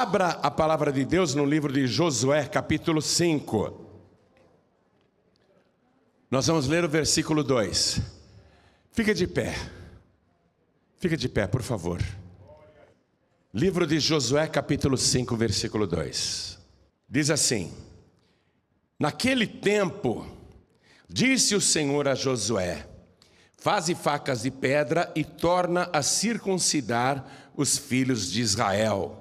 Abra a palavra de Deus no livro de Josué, capítulo 5. Nós vamos ler o versículo 2. Fica de pé. Fica de pé, por favor. Livro de Josué, capítulo 5, versículo 2. Diz assim: Naquele tempo, disse o Senhor a Josué: Faze facas de pedra e torna a circuncidar os filhos de Israel.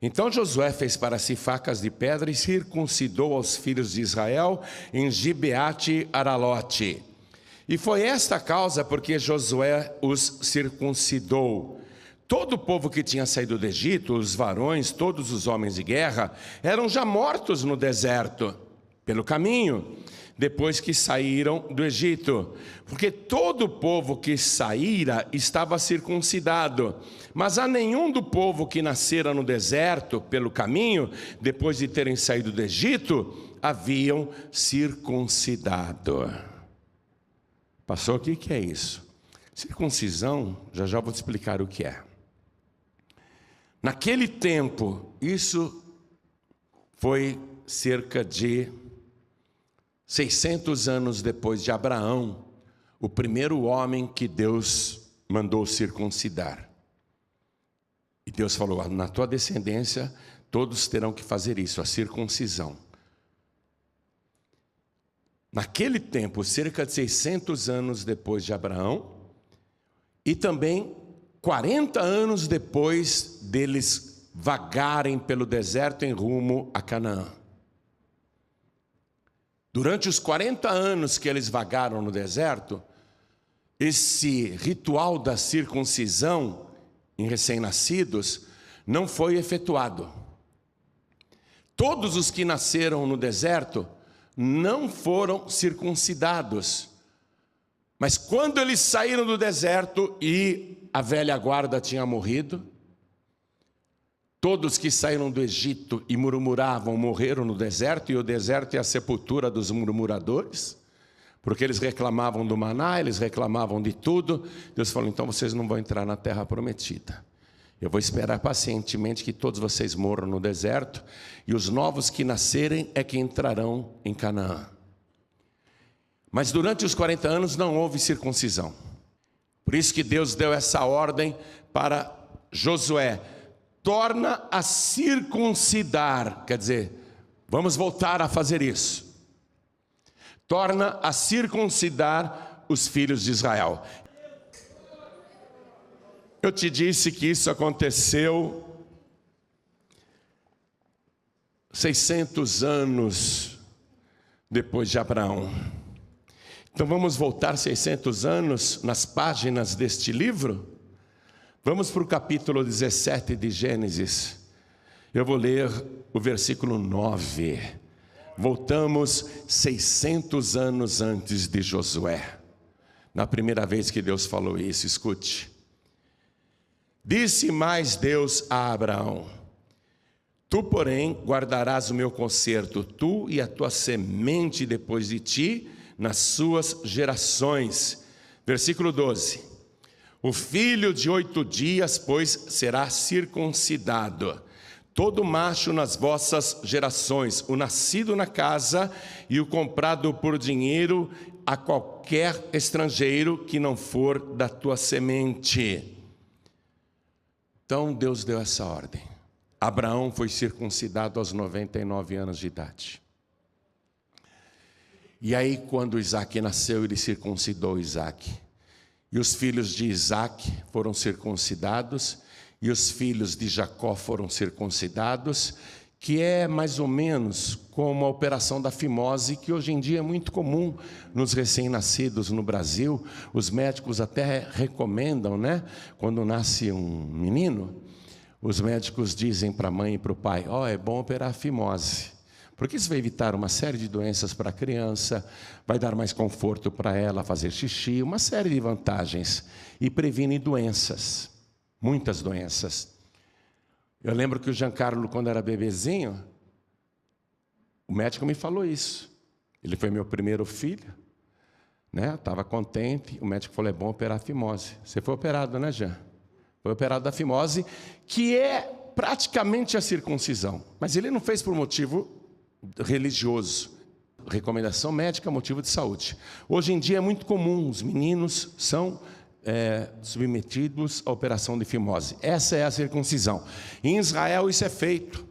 Então Josué fez para si facas de pedra e circuncidou aos filhos de Israel em Gibeate Aralote. E foi esta a causa porque Josué os circuncidou. Todo o povo que tinha saído do Egito, os varões, todos os homens de guerra, eram já mortos no deserto, pelo caminho, depois que saíram do Egito. Porque todo o povo que saíra estava circuncidado. Mas a nenhum do povo que nascera no deserto, pelo caminho, depois de terem saído do Egito, haviam circuncidado. Passou aqui? O que é isso? Circuncisão, já vou te explicar o que é. Naquele tempo, isso foi cerca de 600 anos depois de Abraão, o primeiro homem que Deus mandou circuncidar. E Deus falou: na tua descendência, todos terão que fazer isso, a circuncisão. Naquele tempo, cerca de 600 anos depois de Abraão, e também 40 anos depois deles vagarem pelo deserto em rumo a Canaã. Durante os 40 anos que eles vagaram no deserto, esse ritual da circuncisão em recém-nascidos não foi efetuado. Todos os que nasceram no deserto não foram circuncidados. Mas quando eles saíram do deserto e a velha guarda tinha morrido, todos que saíram do Egito e murmuravam morreram no deserto, e o deserto é a sepultura dos murmuradores, porque eles reclamavam do maná, eles reclamavam de tudo. Deus falou: então vocês não vão entrar na terra prometida. Eu vou esperar pacientemente que todos vocês morram no deserto, e os novos que nascerem é que entrarão em Canaã. Mas durante os 40 anos não houve circuncisão. Por isso que Deus deu essa ordem para Josué: torna a circuncidar, quer dizer, vamos voltar a fazer isso. Torna a circuncidar os filhos de Israel. Eu te disse que isso aconteceu 600 anos depois de Abraão. Então vamos voltar 600 anos nas páginas deste livro? Vamos para o capítulo 17 de Gênesis. Eu vou ler o versículo 9. Voltamos 600 anos antes de Josué. Na primeira vez que Deus falou isso, escute. Disse mais Deus a Abraão: Tu, porém, guardarás o meu concerto, tu e a tua semente depois de ti, nas suas gerações. Versículo 12. O filho de 8 dias, pois, será circuncidado, todo macho nas vossas gerações, o nascido na casa e o comprado por dinheiro a qualquer estrangeiro que não for da tua semente. Então Deus deu essa ordem. Abraão foi circuncidado aos 99 anos de idade. E aí, quando Isaac nasceu, ele circuncidou Isaac. E os filhos de Isaac foram circuncidados, e os filhos de Jacó foram circuncidados, que é mais ou menos como a operação da fimose, que hoje em dia é muito comum nos recém-nascidos no Brasil. Os médicos até recomendam, né? Quando nasce um menino, os médicos dizem para a mãe e para o pai: é bom operar a fimose, porque isso vai evitar uma série de doenças para a criança, vai dar mais conforto para ela fazer xixi, uma série de vantagens, e previne doenças, muitas doenças. Eu lembro que o Giancarlo, quando era bebezinho, o médico me falou isso. Ele foi meu primeiro filho, né? Estava contente, o médico falou: é bom operar a fimose. Você foi operado, né, Jean? Foi operado da fimose, que é praticamente a circuncisão, mas ele não fez por motivo religioso. Recomendação médica, motivo de saúde. Hoje em dia é muito comum, os meninos são submetidos à operação de fimose. Essa é a circuncisão. Em Israel isso é feito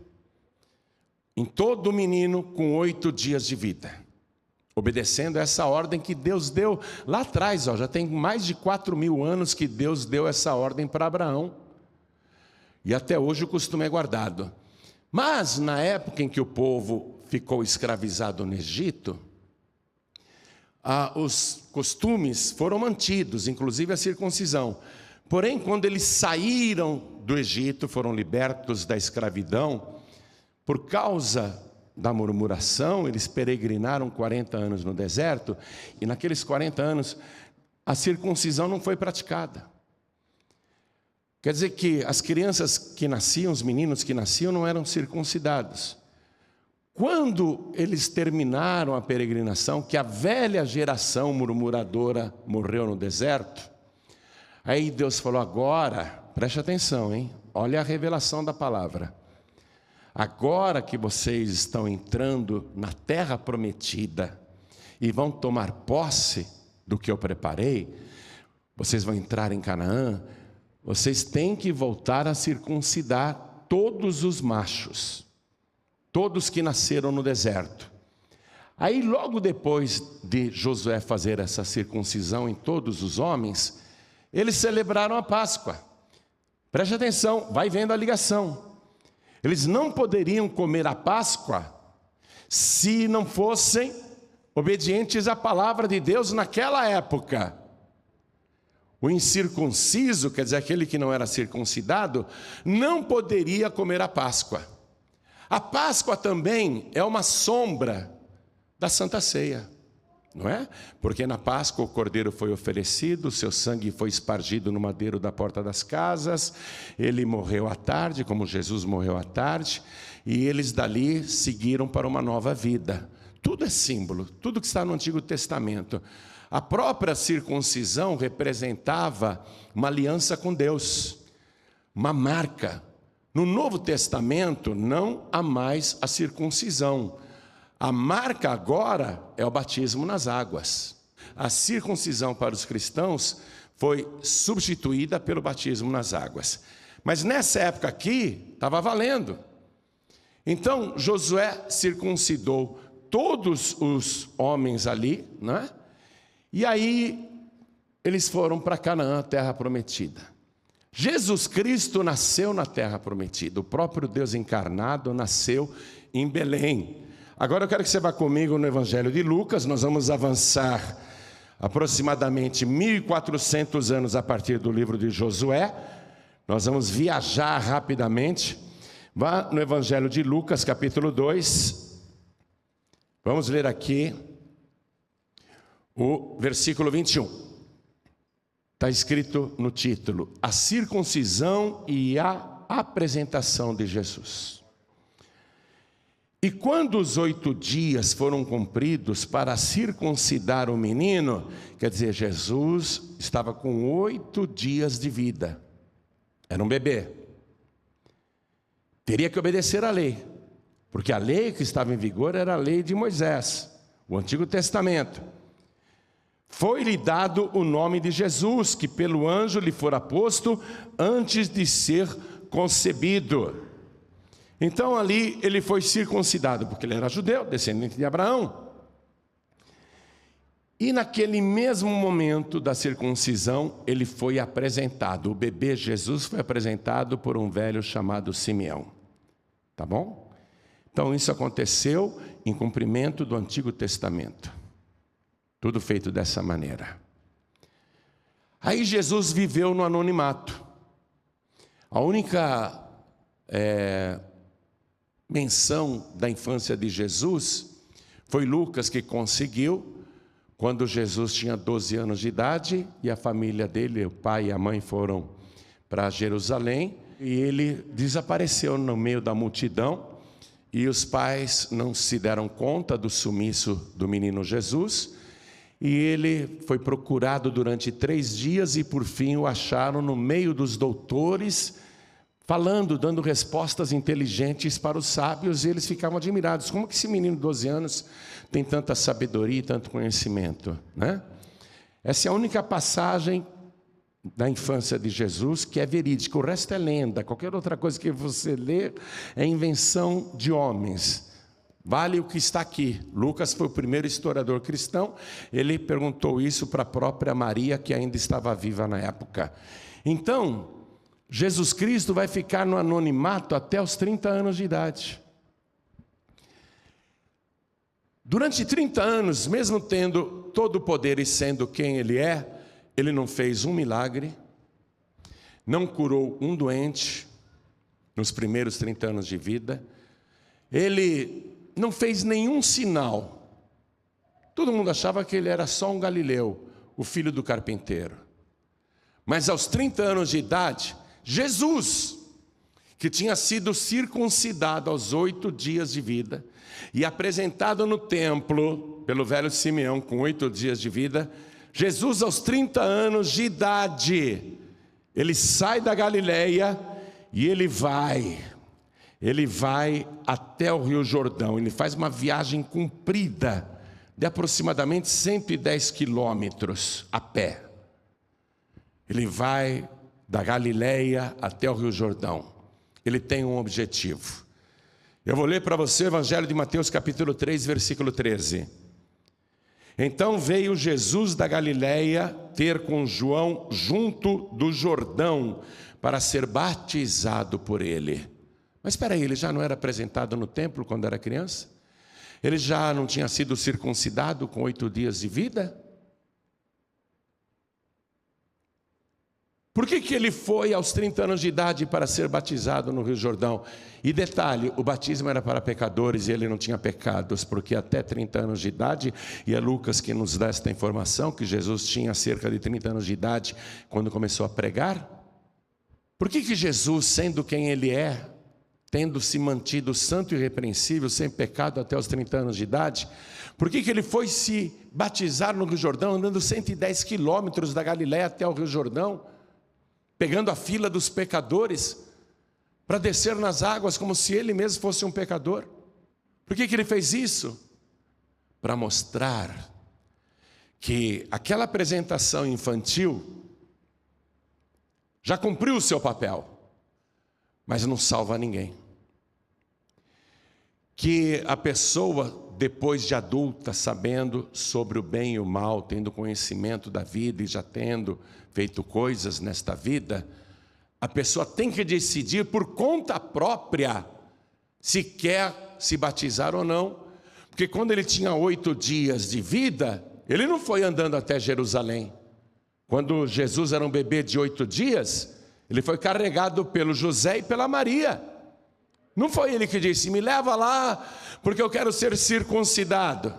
em todo menino com 8 dias de vida, obedecendo essa ordem que Deus deu lá atrás. Já tem mais de 4.000 anos que Deus deu essa ordem para Abraão, e até hoje o costume é guardado. Mas na época em que o povo ficou escravizado no Egito, os costumes foram mantidos, inclusive a circuncisão. Porém, quando eles saíram do Egito, foram libertos da escravidão, por causa da murmuração, eles peregrinaram 40 anos no deserto, e naqueles 40 anos a circuncisão não foi praticada. Quer dizer que as crianças que nasciam, os meninos que nasciam, não eram circuncidados. Quando eles terminaram a peregrinação, que a velha geração murmuradora morreu no deserto, aí Deus falou: agora, preste atenção, hein? Olha a revelação da palavra. Agora que vocês estão entrando na terra prometida e vão tomar posse do que eu preparei, vocês vão entrar em Canaã, vocês têm que voltar a circuncidar todos os machos, todos que nasceram no deserto. Aí logo depois de Josué fazer essa circuncisão em todos os homens, eles celebraram a Páscoa. Preste atenção, vai vendo a ligação. Eles não poderiam comer a Páscoa se não fossem obedientes à palavra de Deus naquela época. O incircunciso, quer dizer, aquele que não era circuncidado, não poderia comer a Páscoa. A Páscoa também é uma sombra da Santa Ceia, não é? Porque na Páscoa o cordeiro foi oferecido, seu sangue foi espargido no madeiro da porta das casas, ele morreu à tarde, como Jesus morreu à tarde, e eles dali seguiram para uma nova vida. Tudo é símbolo, tudo que está no Antigo Testamento. A própria circuncisão representava uma aliança com Deus, uma marca. No Novo Testamento não há mais a circuncisão. A marca agora é o batismo nas águas. A circuncisão para os cristãos foi substituída pelo batismo nas águas. Mas nessa época aqui, estava valendo. Então Josué circuncidou todos os homens ali, né? E aí eles foram para Canaã, a terra prometida. Jesus Cristo nasceu na terra prometida. O próprio Deus encarnado nasceu em Belém. Agora eu quero que você vá comigo no Evangelho de Lucas. Nós vamos avançar aproximadamente 1.400 anos a partir do livro de Josué. Nós vamos viajar rapidamente. Vá no Evangelho de Lucas, capítulo 2. Vamos ler aqui o versículo 21. Está escrito no título: a circuncisão e a apresentação de Jesus. E quando os 8 dias foram cumpridos para circuncidar o menino, quer dizer, Jesus estava com 8 dias de vida, era um bebê, teria que obedecer à lei, porque a lei que estava em vigor era a lei de Moisés, o Antigo Testamento. Foi-lhe dado o nome de Jesus, que pelo anjo lhe fora posto antes de ser concebido. Então ali ele foi circuncidado, porque ele era judeu, descendente de Abraão. E naquele mesmo momento da circuncisão, ele foi apresentado. O bebê Jesus foi apresentado por um velho chamado Simeão. Tá bom? Então isso aconteceu em cumprimento do Antigo Testamento. Tudo feito dessa maneira. Aí Jesus viveu no anonimato. A única menção da infância de Jesus foi Lucas, que conseguiu, quando Jesus tinha 12 anos de idade, e a família dele, o pai e a mãe, foram para Jerusalém, e ele desapareceu no meio da multidão, e os pais não se deram conta do sumiço do menino Jesus, e ele foi procurado durante 3 dias, e por fim o acharam no meio dos doutores, falando, dando respostas inteligentes para os sábios, e eles ficavam admirados. Como que esse menino de 12 anos tem tanta sabedoria e tanto conhecimento, né? Essa é a única passagem da infância de Jesus que é verídica, o resto é lenda. Qualquer outra coisa que você lê é invenção de homens. Vale o que está aqui. Lucas foi o primeiro historiador cristão, ele perguntou isso para a própria Maria, que ainda estava viva na época. Então, Jesus Cristo vai ficar no anonimato até os 30 anos de idade. Durante 30 anos, mesmo tendo todo o poder e sendo quem Ele é, Ele não fez um milagre, não curou um doente nos primeiros 30 anos de vida, Ele não fez nenhum sinal. Todo mundo achava que Ele era só um galileu, o filho do carpinteiro. Mas aos 30 anos de idade, Jesus, que tinha sido circuncidado aos 8 dias de vida e apresentado no templo pelo velho Simeão com 8 dias de vida, Jesus aos 30 anos de idade, ele sai da Galileia e ele vai até o Rio Jordão. Ele faz uma viagem comprida de aproximadamente 110 quilômetros a pé. Ele vai da Galileia até o Rio Jordão. Ele tem um objetivo. Eu vou ler para você o Evangelho de Mateus capítulo 3, versículo 13. Então veio Jesus da Galileia ter com João junto do Jordão para ser batizado por ele. Mas espera aí, ele já não era apresentado no templo quando era criança? Ele já não tinha sido circuncidado com 8 dias de vida? Por que ele foi aos 30 anos de idade para ser batizado no Rio Jordão? E detalhe, o batismo era para pecadores e ele não tinha pecados, porque até 30 anos de idade, e é Lucas que nos dá esta informação, que Jesus tinha cerca de 30 anos de idade quando começou a pregar. Por que Jesus, sendo quem ele é, tendo se mantido santo e irrepreensível, sem pecado até os 30 anos de idade, por que ele foi se batizar no Rio Jordão, andando 110 quilômetros da Galileia até o Rio Jordão, pegando a fila dos pecadores, para descer nas águas como se ele mesmo fosse um pecador? Por que ele fez isso? Para mostrar que aquela apresentação infantil já cumpriu o seu papel, mas não salva ninguém. Que a pessoa, depois de adulta, sabendo sobre o bem e o mal, tendo conhecimento da vida e já tendo feito coisas nesta vida, a pessoa tem que decidir por conta própria se quer se batizar ou não. Porque quando ele tinha 8 dias de vida, ele não foi andando até Jerusalém. Quando Jesus era um bebê de 8 dias, ele foi carregado pelo José e pela Maria. Não foi ele que disse: me leva lá porque eu quero ser circuncidado,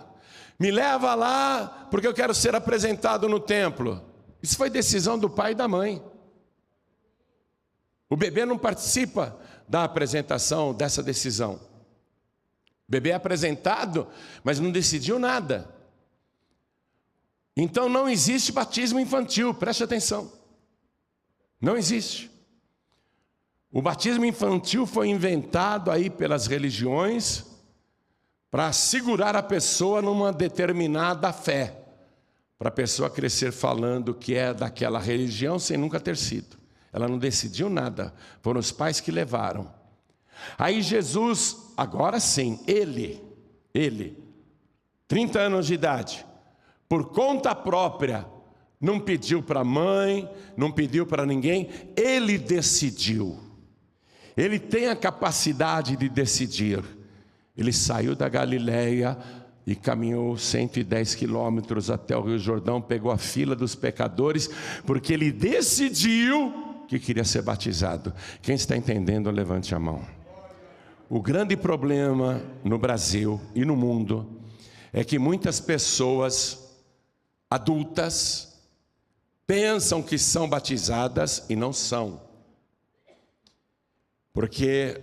me leva lá porque eu quero ser apresentado no templo. Isso foi decisão do pai e da mãe. O bebê não participa da apresentação dessa decisão. O bebê é apresentado, mas não decidiu nada. Então não existe batismo infantil, preste atenção. Não existe. O batismo infantil foi inventado aí pelas religiões para segurar a pessoa numa determinada fé, para a pessoa crescer falando que é daquela religião sem nunca ter sido. Ela não decidiu nada, foram os pais que levaram. Aí Jesus, agora sim, ele, 30 anos de idade, por conta própria, não pediu para a mãe, não pediu para ninguém, ele decidiu. Ele tem a capacidade de decidir. Ele saiu da Galileia e caminhou 110 quilômetros até o Rio Jordão, pegou a fila dos pecadores, porque ele decidiu que queria ser batizado. Quem está entendendo, levante a mão. O grande problema no Brasil e no mundo é que muitas pessoas adultas pensam que são batizadas e não são. Porque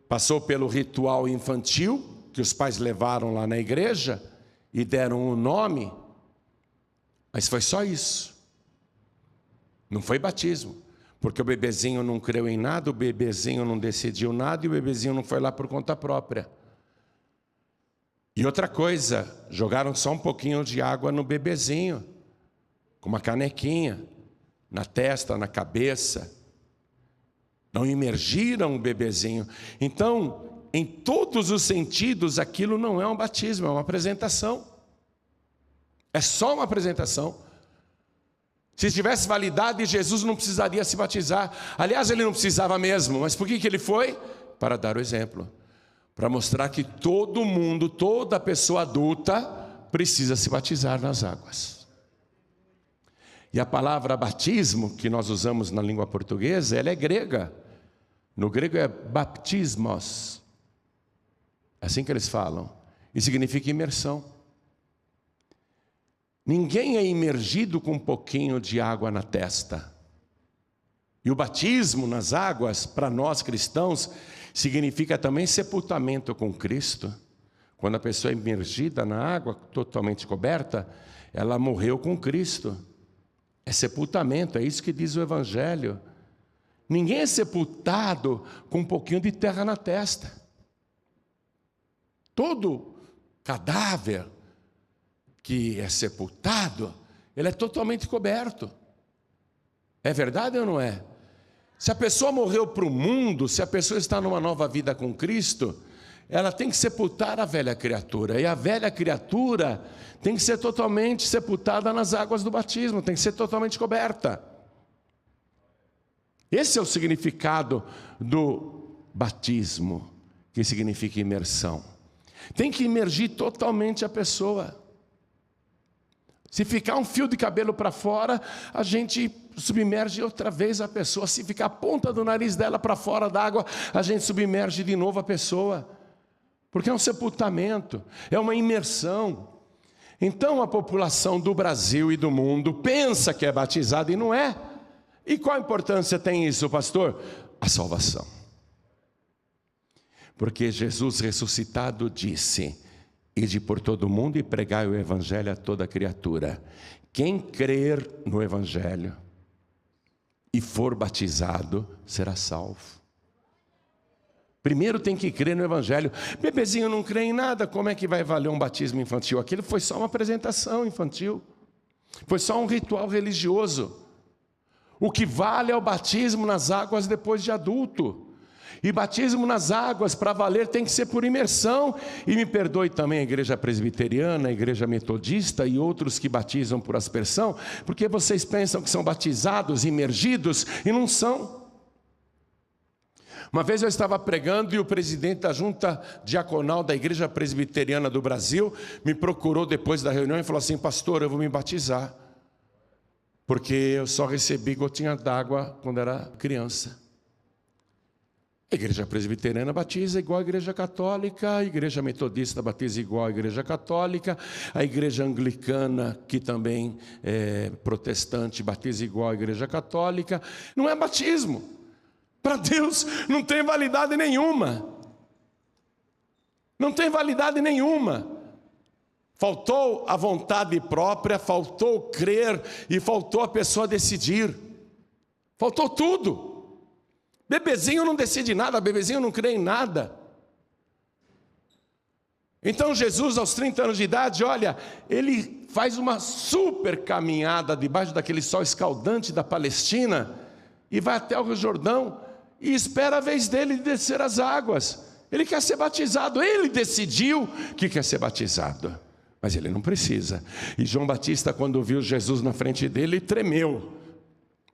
passou pelo ritual infantil, que os pais levaram lá na igreja e deram um nome, mas foi só isso. Não foi batismo. Porque o bebezinho não creu em nada, o bebezinho não decidiu nada e o bebezinho não foi lá por conta própria. E outra coisa, jogaram só um pouquinho de água no bebezinho, com uma canequinha, na testa, na cabeça. Não imergiram o bebezinho. Então, em todos os sentidos, aquilo não é um batismo, é uma apresentação. É só uma apresentação. Se tivesse validade, Jesus não precisaria se batizar. Aliás, ele não precisava mesmo. Mas por que ele foi? Para dar o exemplo. Para mostrar que todo mundo, toda pessoa adulta, precisa se batizar nas águas. E a palavra batismo, que nós usamos na língua portuguesa, ela é grega. No grego é baptismos. É assim que eles falam. E significa imersão. Ninguém é imergido com um pouquinho de água na testa. E o batismo nas águas, para nós cristãos, significa também sepultamento com Cristo. Quando a pessoa é imergida na água, totalmente coberta, ela morreu com Cristo. É sepultamento, é isso que diz o Evangelho. Ninguém é sepultado com um pouquinho de terra na testa. Todo cadáver que é sepultado, ele é totalmente coberto. É verdade ou não é? Se a pessoa morreu para o mundo, se a pessoa está numa nova vida com Cristo, ela tem que sepultar a velha criatura. E a velha criatura tem que ser totalmente sepultada nas águas do batismo, tem que ser totalmente coberta. Esse é o significado do batismo, que significa imersão. Tem que imergir totalmente a pessoa. Se ficar um fio de cabelo para fora, a gente submerge outra vez a pessoa. Se ficar a ponta do nariz dela para fora d'água, a gente submerge de novo a pessoa. Porque é um sepultamento, é uma imersão. Então a população do Brasil e do mundo pensa que é batizada e não é. E qual importância tem isso, pastor? A salvação. Porque Jesus ressuscitado disse: ide por todo o mundo e pregai o Evangelho a toda criatura. Quem crer no Evangelho e for batizado, será salvo. Primeiro tem que crer no Evangelho. Bebezinho não crê em nada, como é que vai valer um batismo infantil? Aquilo foi só uma apresentação infantil. Foi só um ritual religioso. O que vale é o batismo nas águas depois de adulto. E batismo nas águas, para valer, tem que ser por imersão. E me perdoe também a igreja presbiteriana, a igreja metodista e outros que batizam por aspersão, porque vocês pensam que são batizados, imergidos, e não são. Uma vez eu estava pregando e o presidente da junta diaconal da igreja presbiteriana do Brasil me procurou depois da reunião e falou assim: pastor, eu vou me batizar, porque eu só recebi gotinha d'água quando era criança. A igreja presbiteriana batiza igual a igreja católica, a igreja metodista batiza igual a igreja católica, a igreja anglicana, que também é protestante, batiza igual a igreja católica. Não é batismo. Para Deus não tem validade nenhuma. Não tem validade nenhuma. Faltou a vontade própria, faltou crer e faltou a pessoa decidir. Faltou tudo. Bebezinho não decide nada, bebezinho não crê em nada. Então Jesus, aos 30 anos de idade, olha, ele faz uma super caminhada debaixo daquele sol escaldante da Palestina e vai até o Rio Jordão e espera a vez dele de descer as águas. Ele quer ser batizado, ele decidiu que quer ser batizado, mas ele não precisa. E João Batista, quando viu Jesus na frente dele, tremeu,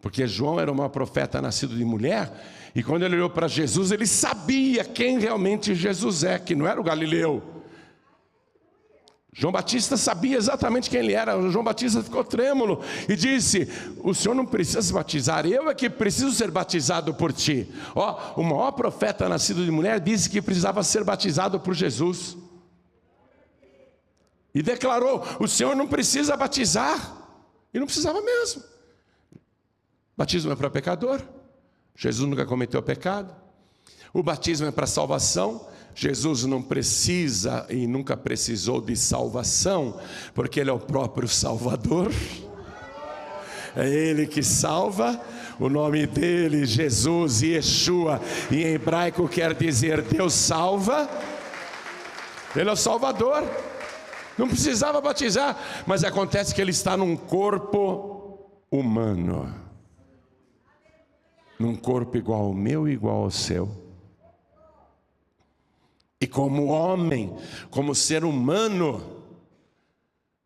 porque João era um profeta nascido de mulher, e quando ele olhou para Jesus, ele sabia quem realmente Jesus é, que não era o Galileu. João Batista sabia exatamente quem ele era. João Batista ficou trêmulo e disse: o senhor não precisa se batizar, eu é que preciso ser batizado por ti. Ó, o maior profeta nascido de mulher disse que precisava ser batizado por Jesus. E declarou: o senhor não precisa batizar. E não precisava mesmo. Batismo é para pecador. Jesus nunca cometeu pecado. O batismo é para salvação. Jesus não precisa e nunca precisou de salvação, porque Ele é o próprio Salvador. É Ele que salva. O nome dele, Jesus, Yeshua, em hebraico quer dizer Deus salva. Ele é o Salvador. Não precisava batizar, mas acontece que ele está num corpo humano, num corpo igual ao meu e igual ao seu. E como homem, como ser humano,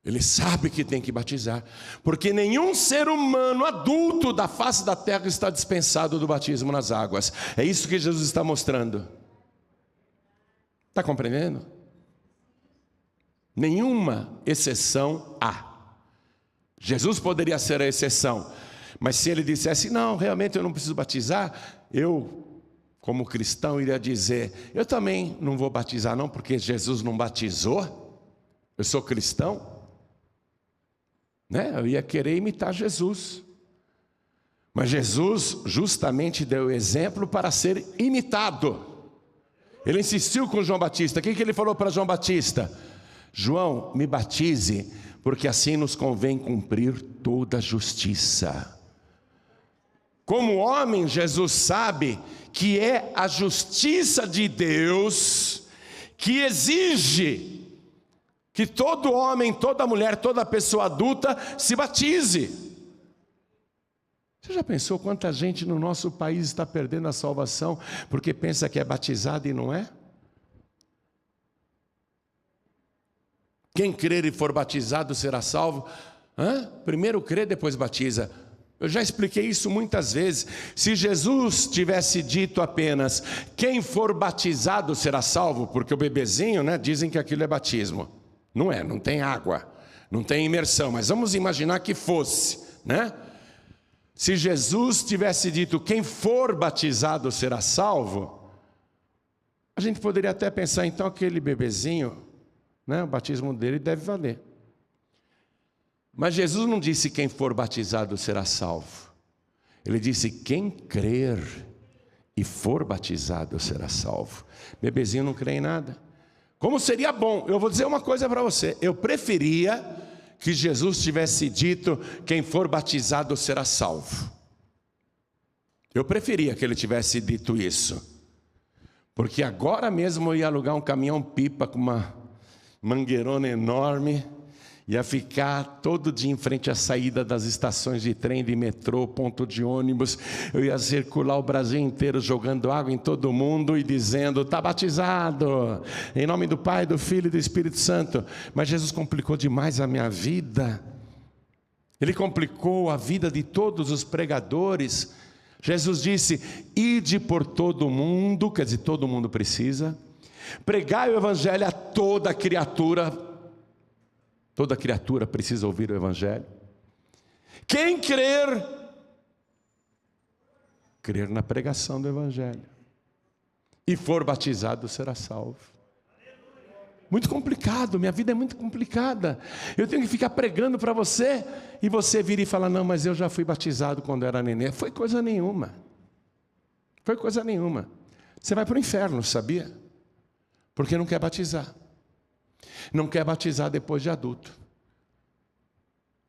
ele sabe que tem que batizar, porque nenhum ser humano adulto da face da terra está dispensado do batismo nas águas. É isso que Jesus está mostrando. Está compreendendo? Nenhuma exceção há. Jesus poderia ser a exceção, mas se ele dissesse, não, realmente eu não preciso batizar, eu, como cristão, iria dizer, eu também não vou batizar não, porque Jesus não batizou, eu sou cristão, né? Eu ia querer imitar Jesus. Mas Jesus justamente deu exemplo para ser imitado. Ele insistiu com João Batista. O que ele falou para João Batista? João, me batize, porque assim nos convém cumprir toda a justiça. Como homem, Jesus sabe que é a justiça de Deus que exige que todo homem, toda mulher, toda pessoa adulta se batize. Você já pensou quanta gente no nosso país está perdendo a salvação porque pensa que é batizado e não é? Quem crer e for batizado será salvo. Primeiro crê, depois batiza. Eu já expliquei isso muitas vezes. Se Jesus tivesse dito apenas, quem for batizado será salvo, porque o bebezinho, né, dizem que aquilo é batismo. Não é, não tem água, não tem imersão, mas vamos imaginar que fosse, né? Se Jesus tivesse dito, quem for batizado será salvo, a gente poderia até pensar, então aquele bebezinho, né, o batismo dele deve valer. Mas Jesus não disse quem for batizado será salvo. Ele disse quem crer e for batizado será salvo. Bebezinho não crê em nada. Como seria bom, eu vou dizer uma coisa para você, eu preferia que Jesus tivesse dito, quem for batizado será salvo. Eu preferia que ele tivesse dito isso, porque agora mesmo eu ia alugar um caminhão-pipa com uma mangueirona enorme, ia ficar todo dia em frente à saída das estações de trem, de metrô, ponto de ônibus. Eu ia circular o Brasil inteiro jogando água em todo mundo e dizendo, está batizado, em nome do Pai, do Filho e do Espírito Santo. Mas Jesus complicou demais a minha vida. Ele complicou a vida de todos os pregadores. Jesus disse, ide por todo o mundo, quer dizer, todo mundo precisa. Pregai o evangelho a toda criatura. Toda criatura precisa ouvir o evangelho. Quem crer na pregação do evangelho e for batizado será salvo. Muito complicado, minha vida é muito complicada. Eu tenho que ficar pregando para você e você vir e falar, não, mas eu já fui batizado quando era neném. Foi coisa nenhuma. Foi coisa nenhuma. Você vai para o inferno, sabia? Porque não quer batizar. Não quer batizar depois de adulto.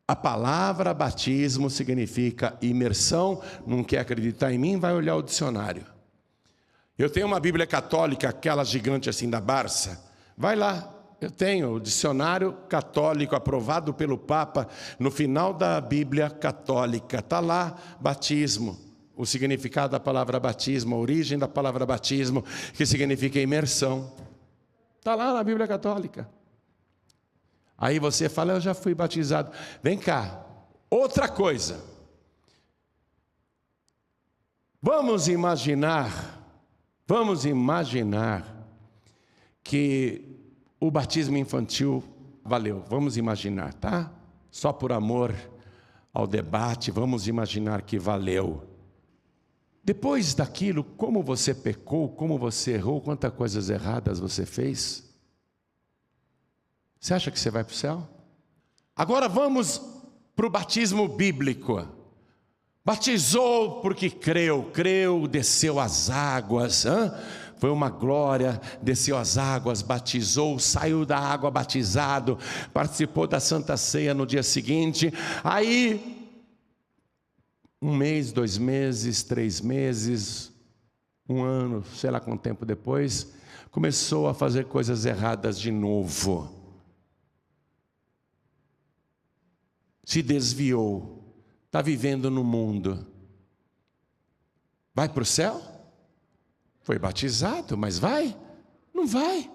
A palavra batismo significa imersão. Não quer acreditar em mim? Vai olhar o dicionário. Eu tenho uma Bíblia católica, aquela gigante assim da Barça. Vai lá, eu tenho o dicionário católico aprovado pelo Papa. No final da Bíblia católica está lá batismo, o significado da palavra batismo, a origem da palavra batismo, que significa imersão. Está lá na Bíblia católica. Aí você fala, eu já fui batizado. Vem cá, outra coisa. Vamos imaginar que o batismo infantil valeu. Vamos imaginar, tá? Só por amor ao debate, vamos imaginar que valeu. Depois daquilo, como você pecou, como você errou, quantas coisas erradas você fez? Você acha que você vai para o céu? Agora vamos para o batismo bíblico. Batizou porque creu, desceu as águas, foi uma glória, desceu as águas, batizou, saiu da água batizado, participou da Santa Ceia no dia seguinte. Aí 1 mês, 2 meses, 3 meses, 1 ano, sei lá quanto tempo depois, começou a fazer coisas erradas de novo. Se desviou, está vivendo no mundo. Vai para o céu? Foi batizado, mas vai? Não vai.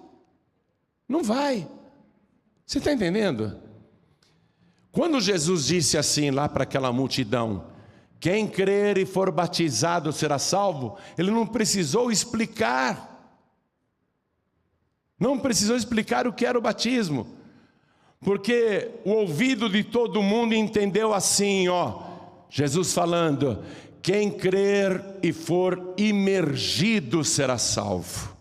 Não vai. Você está entendendo? Quando Jesus disse assim lá para aquela multidão, quem crer e for batizado será salvo, ele não precisou explicar. Não precisou explicar o que era o batismo. Porque o ouvido de todo mundo entendeu assim, Jesus falando, quem crer e for imergido será salvo.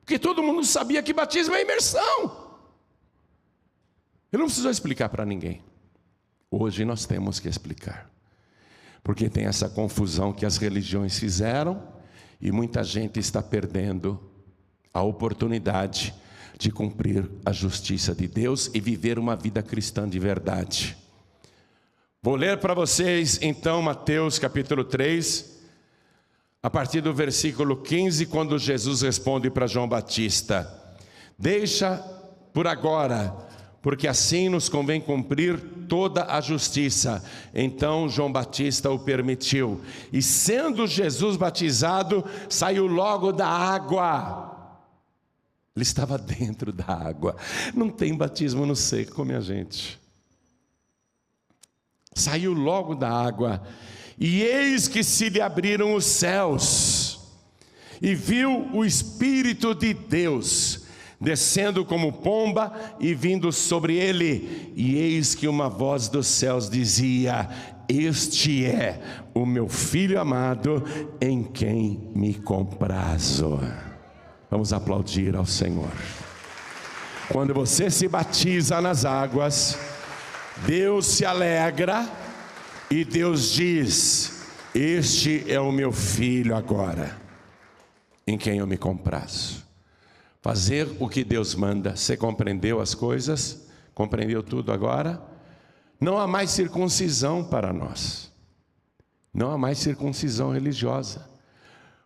Porque todo mundo sabia que batismo é imersão. Ele não precisou explicar para ninguém. Hoje nós temos que explicar. Porque tem essa confusão que as religiões fizeram e muita gente está perdendo a oportunidade de cumprir a justiça de Deus e viver uma vida cristã de verdade. Vou ler para vocês então Mateus capítulo 3, a partir do versículo 15, quando Jesus responde para João Batista, deixa por agora, porque assim nos convém cumprir toda a justiça. Então João Batista o permitiu, e sendo Jesus batizado, saiu logo da água. Ele estava dentro da água. Não tem batismo no seco, minha gente. Saiu logo da água, e eis que se lhe abriram os céus, e viu o Espírito de Deus descendo como pomba e vindo sobre ele, e eis que uma voz dos céus dizia, este é o meu Filho amado, em quem me comprazo. Vamos aplaudir ao Senhor. Quando você se batiza nas águas, Deus se alegra e Deus diz, este é o meu Filho agora, em quem eu me comprazo. Fazer o que Deus manda. Você compreendeu as coisas? Compreendeu tudo agora? Não há mais circuncisão para nós. Não há mais circuncisão religiosa.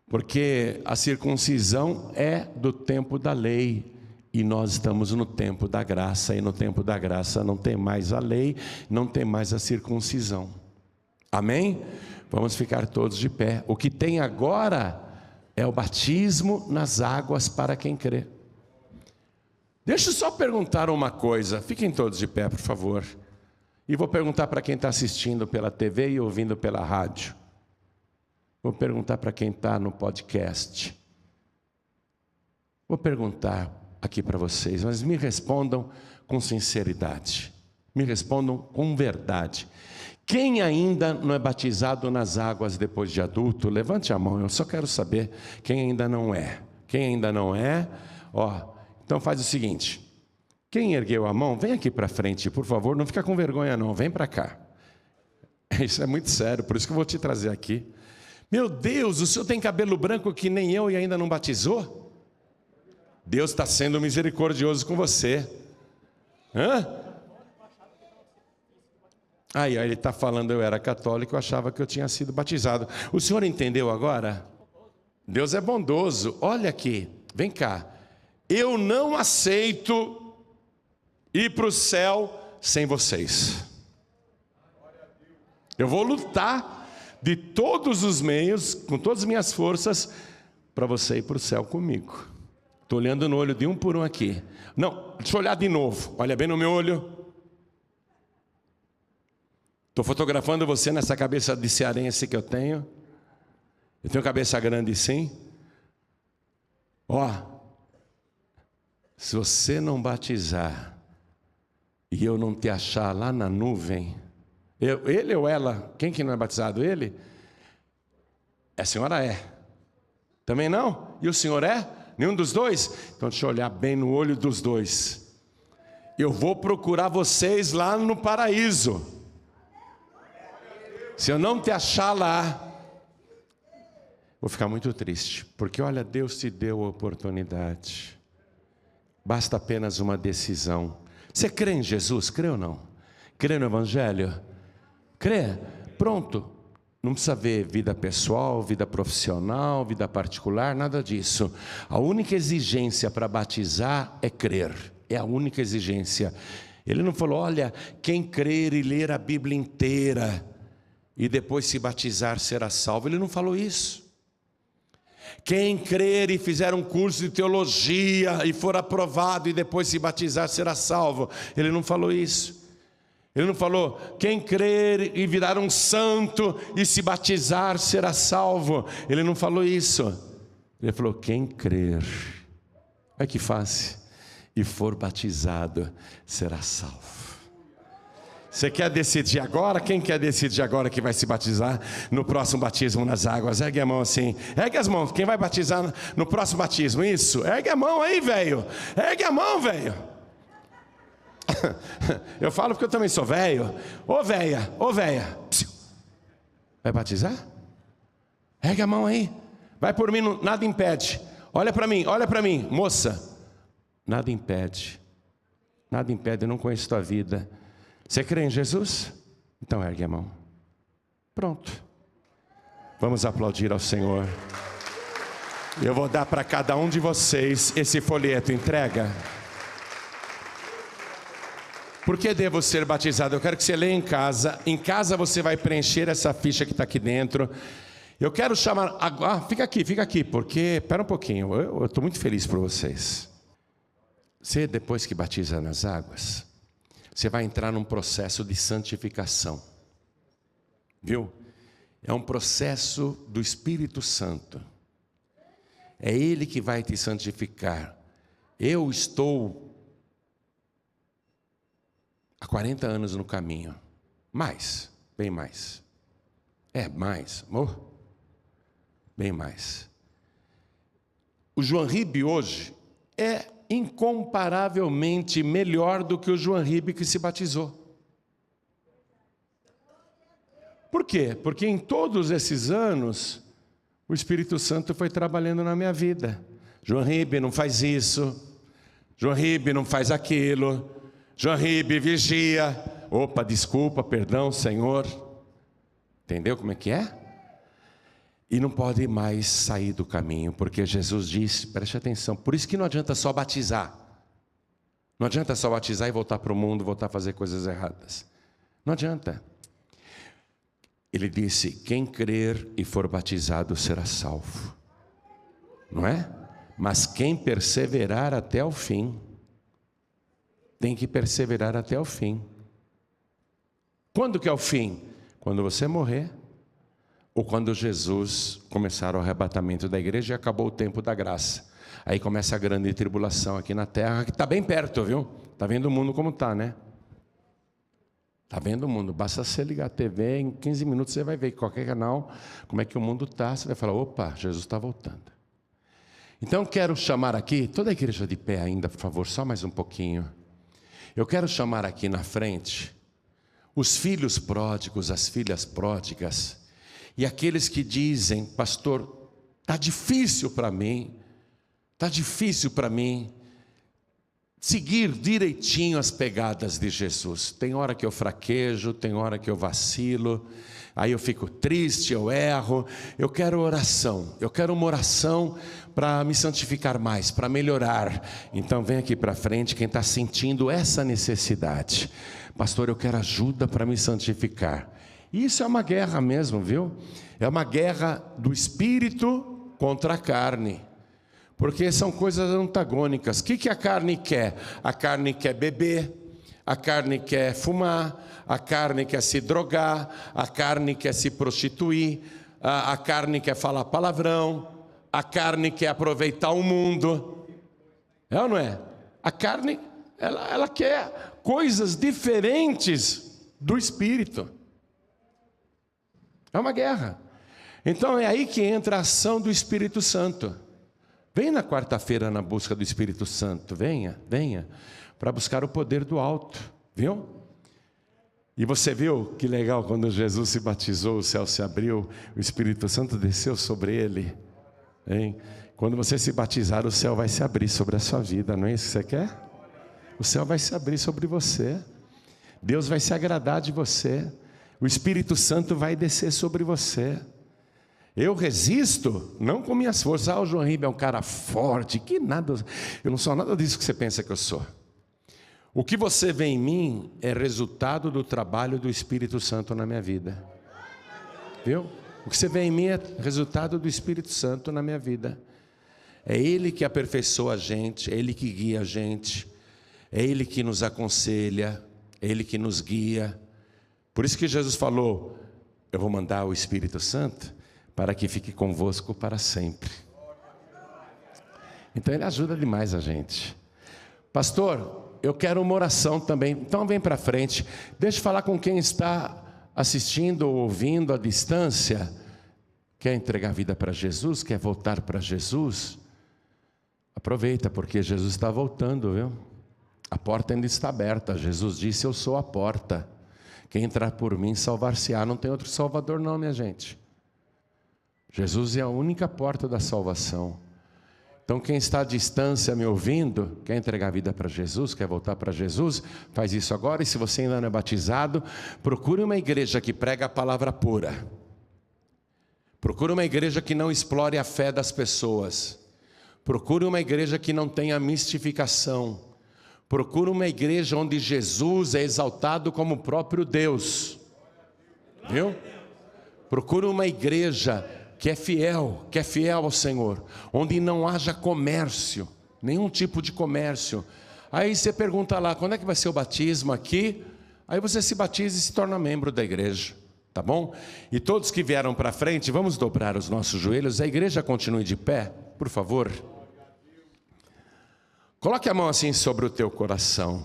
Porque a circuncisão é do tempo da lei. E nós estamos no tempo da graça. E no tempo da graça não tem mais a lei, não tem mais a circuncisão. Amém? Vamos ficar todos de pé. O que tem agora é o batismo nas águas para quem crê. Deixa eu só perguntar uma coisa. Fiquem todos de pé, por favor. E vou perguntar para quem está assistindo pela TV e ouvindo pela rádio. Vou perguntar para quem está no podcast. Vou perguntar aqui para vocês, mas me respondam com sinceridade. Me respondam com verdade. Quem ainda não é batizado nas águas depois de adulto, levante a mão, eu só quero saber quem ainda não é. Quem ainda não é, então faz o seguinte, quem ergueu a mão, vem aqui para frente, por favor, não fica com vergonha não, vem para cá. Isso é muito sério, por isso que eu vou te trazer aqui. Meu Deus, o senhor tem cabelo branco que nem eu e ainda não batizou? Deus está sendo misericordioso com você. Aí ele está falando, eu era católico, eu achava que eu tinha sido batizado. O senhor entendeu agora? Deus é bondoso. Olha aqui, vem cá. Eu não aceito ir para o céu sem vocês. Eu vou lutar de todos os meios, com todas as minhas forças, para você ir para o céu comigo. Estou olhando no olho de um por um aqui. Não, deixa eu olhar de novo. Olha bem no meu olho. Estou fotografando você nessa cabeça de cearense que eu tenho. Eu tenho cabeça grande sim. Se você não batizar e eu não te achar lá na nuvem, ele ou ela, quem que não é batizado? Ele? A senhora é. Também não? E o senhor é? Nenhum dos dois? Então deixa eu olhar bem no olho dos dois. Eu vou procurar vocês lá no paraíso. Se eu não te achar lá, vou ficar muito triste, porque olha, Deus te deu a oportunidade. Basta apenas uma decisão. Você crê em Jesus? Crê ou não? Crê no Evangelho? Crê? Pronto. Não precisa ver vida pessoal, vida profissional, vida particular, nada disso. A única exigência para batizar é crer. É a única exigência. Ele não falou, olha, quem crer e ler a Bíblia inteira e depois se batizar será salvo. Ele não falou isso. Quem crer e fizer um curso de teologia e for aprovado e depois se batizar será salvo. Ele não falou isso. Ele não falou, quem crer e virar um santo e se batizar será salvo. Ele não falou isso. Ele falou, quem crer, olha que fácil, e for batizado será salvo. Você quer decidir agora? Quem quer decidir agora que vai se batizar no próximo batismo nas águas? Ergue a mão assim. Ergue as mãos. Quem vai batizar no próximo batismo? Isso. Ergue a mão aí, velho. Ergue a mão, velho. Eu falo porque eu também sou velho. Ô véia, ô véia. Vai batizar? Ergue a mão aí. Vai por mim, nada impede. Olha para mim, moça. Nada impede. Nada impede, eu não conheço tua vida. Você crê em Jesus? Então ergue a mão. Pronto. Vamos aplaudir ao Senhor. Eu vou dar para cada um de vocês esse folheto, entrega. Por que devo ser batizado? Eu quero que você leia em casa. Em casa você vai preencher essa ficha que está aqui dentro. Eu quero chamar... fica aqui, porque... Espera um pouquinho, eu estou muito feliz por vocês. Você, depois que batiza nas águas, você vai entrar num processo de santificação. Viu? É um processo do Espírito Santo. É Ele que vai te santificar. Eu estou há 40 anos no caminho. Mais, bem mais. Mais, amor? Bem mais. O João Ribe hoje é incomparavelmente melhor do que o João Ribe que se batizou. Por quê? Porque em todos esses anos, o Espírito Santo foi trabalhando na minha vida. João Ribe não faz isso. João Ribe não faz aquilo. João Ribe vigia. Opa, desculpa, perdão, Senhor. Entendeu como é que é? E não pode mais sair do caminho, porque Jesus disse, preste atenção, por isso que não adianta só batizar. Não adianta só batizar e voltar para o mundo, voltar a fazer coisas erradas. Não adianta. Ele disse, quem crer e for batizado será salvo. Não é? Mas quem perseverar até o fim, tem que perseverar até o fim. Quando que é o fim? Quando você morrer, ou quando Jesus começar o arrebatamento da igreja e acabou o tempo da graça. Aí começa a grande tribulação aqui na terra, que está bem perto, viu? Está vendo o mundo como está, né? Está vendo o mundo, basta você ligar a TV, em 15 minutos você vai ver qualquer canal, como é que o mundo está, você vai falar, opa, Jesus está voltando. Então quero chamar aqui, toda a igreja de pé ainda, por favor, só mais um pouquinho. Eu quero chamar aqui na frente, os filhos pródigos, as filhas pródigas, e aqueles que dizem, pastor, está difícil para mim seguir direitinho as pegadas de Jesus. Tem hora que eu fraquejo, tem hora que eu vacilo, aí eu fico triste, eu erro. Eu quero oração, eu quero uma oração para me santificar mais, para melhorar. Então vem aqui para frente quem está sentindo essa necessidade. Pastor, eu quero ajuda para me santificar. Isso é uma guerra mesmo, viu? É uma guerra do espírito contra a carne. Porque são coisas antagônicas. O que a carne quer? A carne quer beber, a carne quer fumar, a carne quer se drogar, a carne quer se prostituir, a carne quer falar palavrão, a carne quer aproveitar o mundo. É ou não é? A carne, ela quer coisas diferentes do espírito. É uma guerra. Então é aí que entra a ação do Espírito Santo. Venha na quarta-feira na busca do Espírito Santo, venha, para buscar o poder do alto, viu? E você viu que legal, quando Jesus se batizou, o céu se abriu, o Espírito Santo desceu sobre ele, hein? Quando você se batizar, o céu vai se abrir sobre a sua vida, não é isso que você quer? O céu vai se abrir sobre você, Deus vai se agradar de você. O Espírito Santo vai descer sobre você. Eu resisto, não com minhas forças. O João Ribeiro é um cara forte, que nada, eu não sou nada disso que você pensa que eu sou. O que você vê em mim é resultado do trabalho do Espírito Santo na minha vida. Viu? O que você vê em mim é resultado do Espírito Santo na minha vida. É Ele que aperfeiçoa a gente, é Ele que guia a gente, é Ele que nos aconselha, é Ele que nos guia. Por isso que Jesus falou: eu vou mandar o Espírito Santo para que fique convosco para sempre. Então Ele ajuda demais a gente. Pastor, eu quero uma oração também. Então vem para frente. Deixa eu falar com quem está assistindo ou ouvindo à distância. Quer entregar a vida para Jesus? Quer voltar para Jesus? Aproveita, porque Jesus está voltando, viu? A porta ainda está aberta. Jesus disse: eu sou a porta. Quem entrar por mim salvar-se-á. Não tem outro salvador não, minha gente. Jesus é a única porta da salvação. Então quem está à distância me ouvindo, quer entregar a vida para Jesus, quer voltar para Jesus, faz isso agora. E se você ainda não é batizado, procure uma igreja que prega a palavra pura. Procure uma igreja que não explore a fé das pessoas. Procure uma igreja que não tenha mistificação. Procure uma igreja onde Jesus é exaltado como o próprio Deus. Viu? Procure uma igreja que é fiel ao Senhor, onde não haja comércio, nenhum tipo de comércio. Aí você pergunta lá: quando é que vai ser o batismo aqui? Aí você se batiza e se torna membro da igreja, tá bom? E todos que vieram para frente, vamos dobrar os nossos joelhos. A igreja continue de pé, por favor. Coloque a mão assim sobre o teu coração,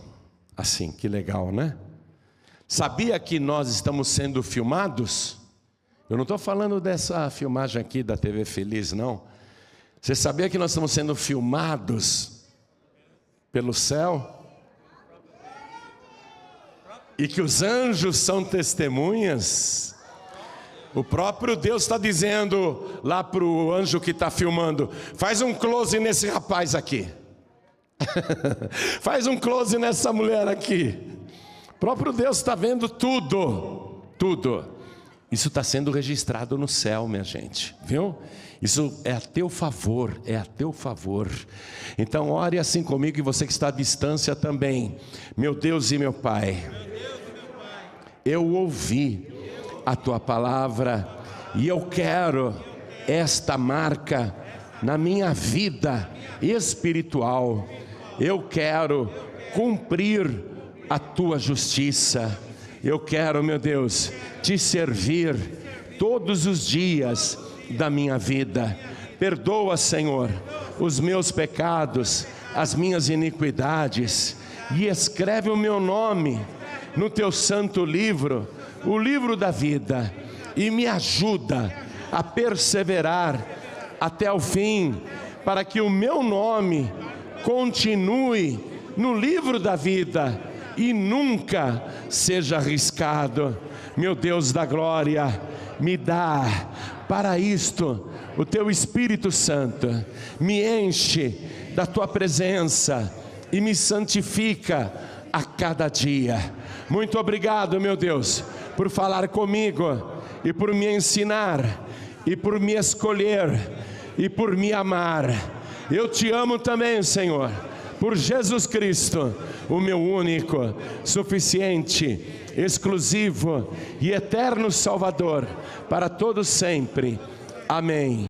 assim, que legal, né? Sabia que nós estamos sendo filmados? Eu não estou falando dessa filmagem aqui da TV Feliz, não. Você sabia que nós estamos sendo filmados pelo céu? E que os anjos são testemunhas? O próprio Deus está dizendo lá para o anjo que está filmando: faz um close nesse rapaz aqui. Faz um close nessa mulher aqui. O próprio Deus está vendo tudo, tudo. Isso está sendo registrado no céu, minha gente, viu? Isso é a teu favor, é a teu favor. Então ore assim comigo, e você que está à distância também. Meu Deus e meu Pai, eu ouvi a tua palavra e eu quero esta marca na minha vida espiritual. Eu quero cumprir a tua justiça. Eu quero, meu Deus, te servir todos os dias da minha vida. Perdoa, Senhor, os meus pecados, as minhas iniquidades, e escreve o meu nome no teu santo livro, o livro da vida, e me ajuda a perseverar até o fim, para que o meu nome continue no livro da vida e nunca seja arriscado. Meu Deus da glória, me dá para isto o teu Espírito Santo, me enche da tua presença e me santifica a cada dia. Muito obrigado, meu Deus, por falar comigo e por me ensinar e por me escolher e por me amar. Eu te amo também, Senhor, por Jesus Cristo, o meu único, suficiente, exclusivo e eterno Salvador, para todos sempre. Amém.